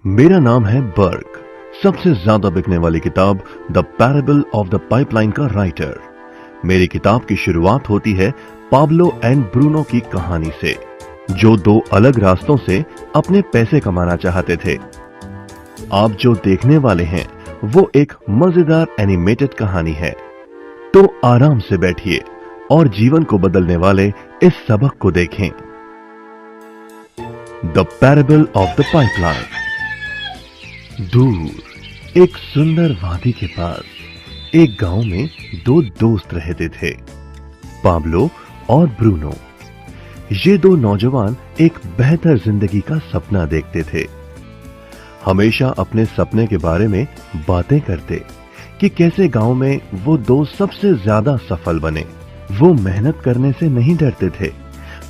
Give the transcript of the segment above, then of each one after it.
मेरा नाम है बर्ग। सबसे ज्यादा बिकने वाली किताब the parable of the pipeline का राइटर। मेरी किताब की शुरुआत होती है पाब्लो एंड ब्रूनो की कहानी से, जो दो अलग रास्तों से अपने पैसे कमाना चाहते थे। आप जो देखने वाले हैं वो एक मजेदार एनिमेटेड कहानी है, तो आराम से बैठिए और जीवन को बदलने वाले इस सबक को देखें। The parable of the pipeline. दूर एक सुंदर वादी के पास एक गांव में दो दोस्त रहते थे, पाब्लो और ब्रूनो। ये दो नौजवान एक बेहतर जिंदगी का सपना देखते थे। हमेशा अपने सपने के बारे में बातें करते कि कैसे गांव में वो दो सबसे ज्यादा सफल बने। वो मेहनत करने से नहीं डरते थे,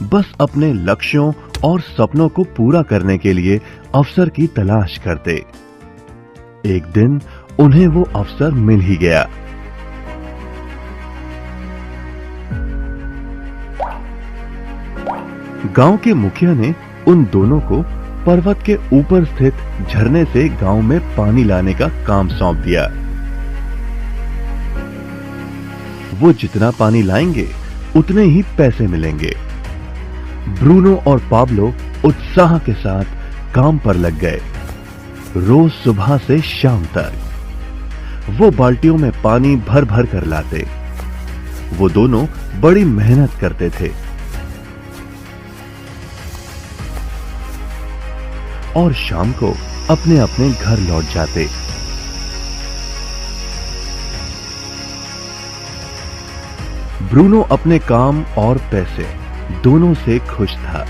बस अपने लक्ष्यों और सपनों को पूरा करने के लिए अवसर की तलाश करते। एक दिन उन्हें वो अवसर मिल ही गया। गांव के मुखिया ने उन दोनों को पर्वत के ऊपर स्थित झरने से गांव में पानी लाने का काम सौंप दिया। वो जितना पानी लाएंगे उतने ही पैसे मिलेंगे। ब्रूनो और पाब्लो उत्साह के साथ काम पर लग गए। रोज सुबह से शाम तक वो बाल्टियों में पानी भर भर कर लाते। वो दोनों बड़ी मेहनत करते थे और शाम को अपने अपने घर लौट जाते। ब्रूनो अपने काम और पैसे दोनों से खुश था।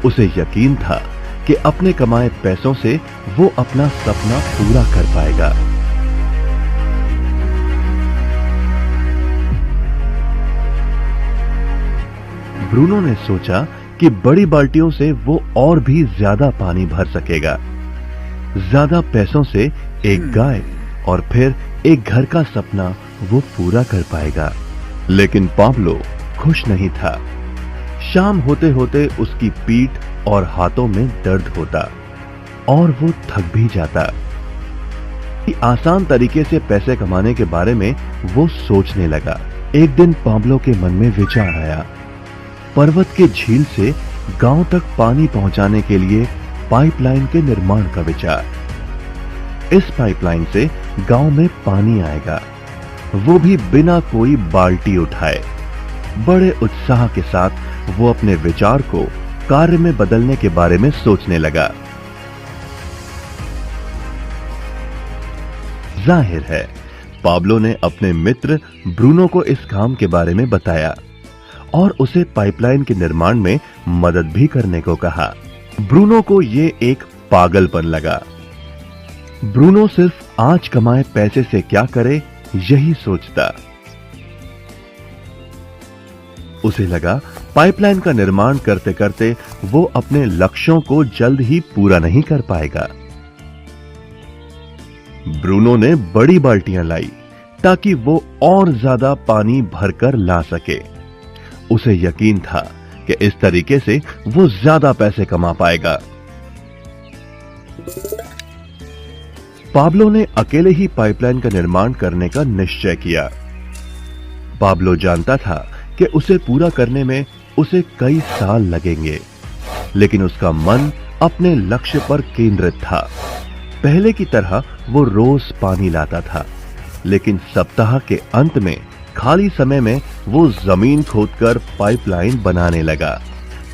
उसे यकीन था कि अपने कमाए पैसों से वो अपना सपना पूरा कर पाएगा। ब्रूनो ने सोचा कि बड़ी बाल्टियों से वो और भी ज्यादा पानी भर सकेगा। ज्यादा पैसों से एक गाय और फिर एक घर का सपना वो पूरा कर पाएगा। लेकिन पाब्लो खुश नहीं था। शाम होते होते उसकी पीठ और हाथों में दर्द होता और वो थक भी जाता। आसान तरीके से पैसे कमाने के बारे में वो सोचने लगा। एक दिन पाब्लो के मन में विचार आया, पर्वत के झील से गांव तक पानी पहुंचाने के लिए पाइपलाइन के निर्माण का विचार। इस पाइपलाइन से गांव में पानी आएगा, वो भी बिना कोई बाल्टी उठाए। बड़े उत्साह के साथ वो अपने विचार को कार्य में बदलने के बारे में सोचने लगा। जाहिर है पाब्लो ने अपने मित्र ब्रूनो को इस काम के बारे में बताया और उसे पाइपलाइन के निर्माण में मदद भी करने को कहा। ब्रूनो को ये एक पागलपन लगा। ब्रूनो सिर्फ आज कमाए पैसे से क्या करे यही सोचता। उसे लगा पाइपलाइन का निर्माण करते करते वो अपने लक्ष्यों को जल्द ही पूरा नहीं कर पाएगा। ब्रूनो ने बड़ी बाल्टियां लाई ताकि वो और ज्यादा पानी भरकर ला सके। उसे यकीन था कि इस तरीके से वो ज्यादा पैसे कमा पाएगा। पाब्लो ने अकेले ही पाइपलाइन का निर्माण करने का निश्चय किया। पाब्लो जानता था कि उसे पूरा करने में उसे कई साल लगेंगे, लेकिन उसका मन अपने लक्ष्य पर केंद्रित था। पहले की तरह वो रोज पानी लाता था, लेकिन सप्ताह के अंत में खाली समय में वो जमीन खोदकर पाइपलाइन बनाने लगा।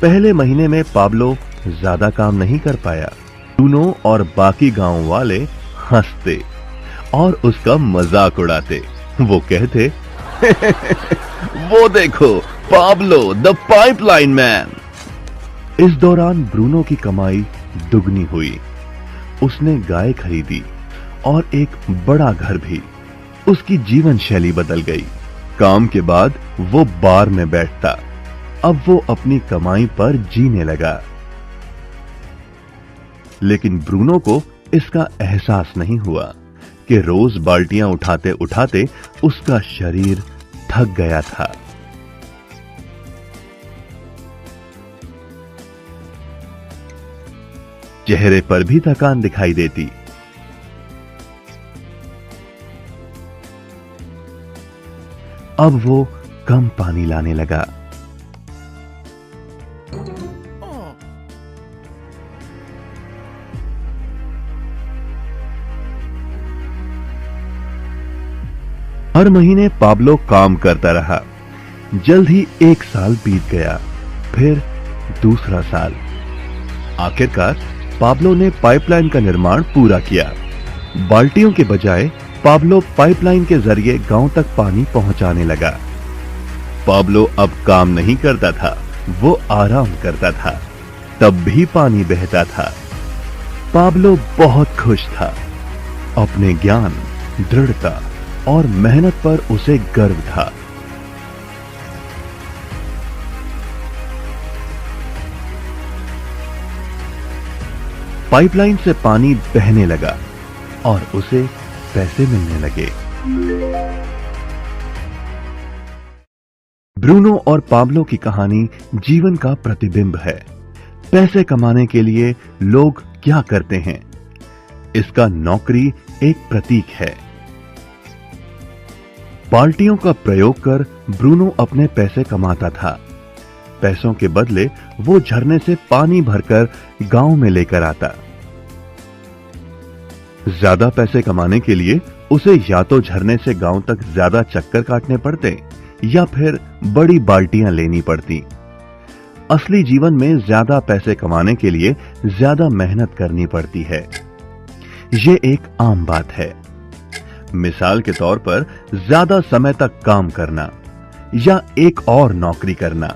पहले महीने में पाब्लो ज्यादा काम नहीं कर पाया। ब्रूनो और बाकी गांव वाले हंसते और उसका मजाक उड़ाते। वो कहते वो देखो पाब्लो द पाइपलाइन मैन। इस दौरान ब्रूनो की कमाई दुगनी हुई। उसने गाय खरीदी और एक बड़ा घर भी। उसकी जीवन शैली बदल गई। काम के बाद वो बार में बैठता। अब वो अपनी कमाई पर जीने लगा। लेकिन ब्रूनो को इसका एहसास नहीं हुआ कि रोज बाल्टियां उठाते उठाते उसका शरीर थक गया था। चेहरे पर भी थकान दिखाई देती। अब वो कम पानी लाने लगा। हर महीने पाब्लो काम करता रहा। जल्द ही 1 साल बीत गया, फिर दूसरा साल। आखिरकार पाब्लो ने पाइपलाइन का निर्माण पूरा किया। बाल्टियों के बजाय पाब्लो पाइपलाइन के जरिए गांव तक पानी पहुंचाने लगा। पाब्लो अब काम नहीं करता था, वो आराम करता था, तब भी पानी बहता था। पाब्लो बहुत खुश था। अपने ज्ञान, दृढ़ता और मेहनत पर उसे गर्व था। पाइपलाइन से पानी बहने लगा और उसे पैसे मिलने लगे। ब्रूनो और पाब्लो की कहानी जीवन का प्रतिबिंब है। पैसे कमाने के लिए लोग क्या करते हैं, इसका नौकरी एक प्रतीक है। बाल्टियों का प्रयोग कर ब्रूनो अपने पैसे कमाता था। पैसों के बदले वो झरने से पानी भरकर गांव में लेकर आता। ज्यादा पैसे कमाने के लिए उसे या तो झरने से गांव तक ज्यादा चक्कर काटने पड़ते या फिर बड़ी बाल्टियां लेनी पड़ती। असली जीवन में ज्यादा पैसे कमाने के लिए ज्यादा मेहनत करनी पड़ती है। ये एक आम बात है। मिसाल के तौर पर ज्यादा समय तक काम करना या एक और नौकरी करना।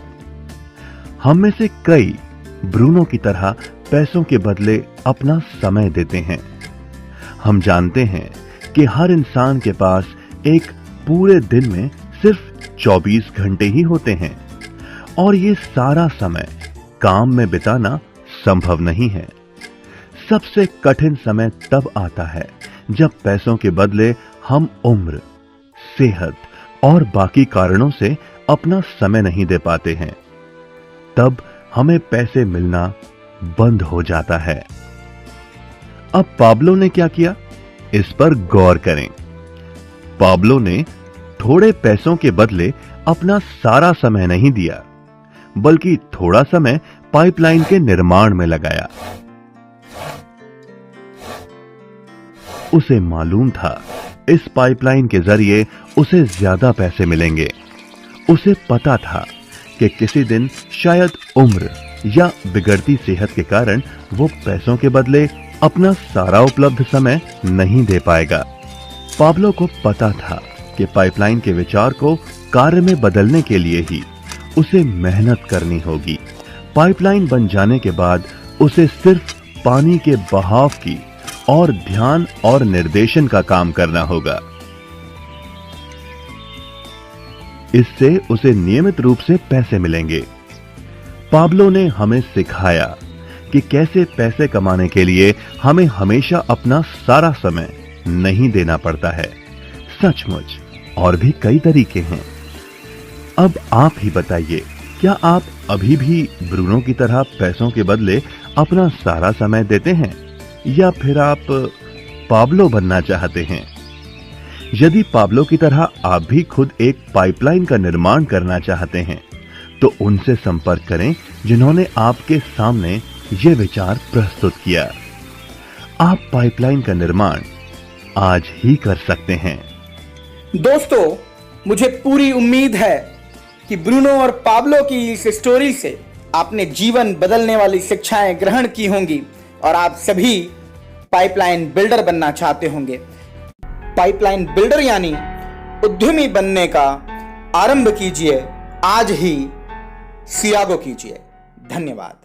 हम में से कई ब्रूनो की तरह पैसों के बदले अपना समय देते हैं। हम जानते हैं कि हर इंसान के पास एक पूरे दिन में सिर्फ 24 घंटे ही होते हैं और ये सारा समय काम में बिताना संभव नहीं है। सबसे कठिन समय तब आता है जब पैसों के बदले हम उम्र, सेहत और बाकी कारणों से अपना समय नहीं दे पाते हैं। तब हमें पैसे मिलना बंद हो जाता है। अब पाब्लो ने क्या किया, इस पर गौर करें। पाब्लो ने थोड़े पैसों के बदले अपना सारा समय नहीं दिया, बल्कि थोड़ा समय पाइपलाइन के निर्माण में लगाया। उसे मालूम था इस पाइपलाइन के जरिए उसे ज्यादा पैसे मिलेंगे। उसे पता था कि किसी दिन शायद उम्र या बिगड़ती सेहत के कारण वो पैसों के बदले अपना सारा उपलब्ध समय नहीं दे पाएगा। पाब्लो को पता था कि पाइपलाइन के विचार को कार्य में बदलने के लिए ही उसे मेहनत करनी होगी। पाइपलाइन बन जाने के बाद उसे सिर्फ पानी के बहाव की और ध्यान और निर्देशन का काम करना होगा। इससे उसे नियमित रूप से पैसे मिलेंगे। पाब्लो ने हमें सिखाया कि कैसे पैसे कमाने के लिए हमें हमेशा अपना सारा समय नहीं देना पड़ता है। सचमुच और भी कई तरीके हैं। अब आप ही बताइए, क्या आप अभी भी ब्रूनो की तरह पैसों के बदले अपना सारा समय देते हैं या फिर आप पाब्लो बनना चाहते हैं? यदि पाब्लो की तरह आप भी खुद एक पाइपलाइन का निर्माण करना चाहते हैं तो उनसे संपर्क करें जिन्होंने आपके सामने ये विचार प्रस्तुत किया। आप पाइपलाइन का निर्माण आज ही कर सकते हैं। दोस्तों, मुझे पूरी उम्मीद है कि ब्रूनो और पाब्लो की इस स्टोरी से आपने जीवन बदलने वाली शिक्षाएं ग्रहण की होंगी और आप सभी पाइपलाइन बिल्डर बनना चाहते होंगे। पाइपलाइन बिल्डर यानी उद्यमी बनने का आरंभ कीजिए, आज ही सियागो कीजिए। धन्यवाद।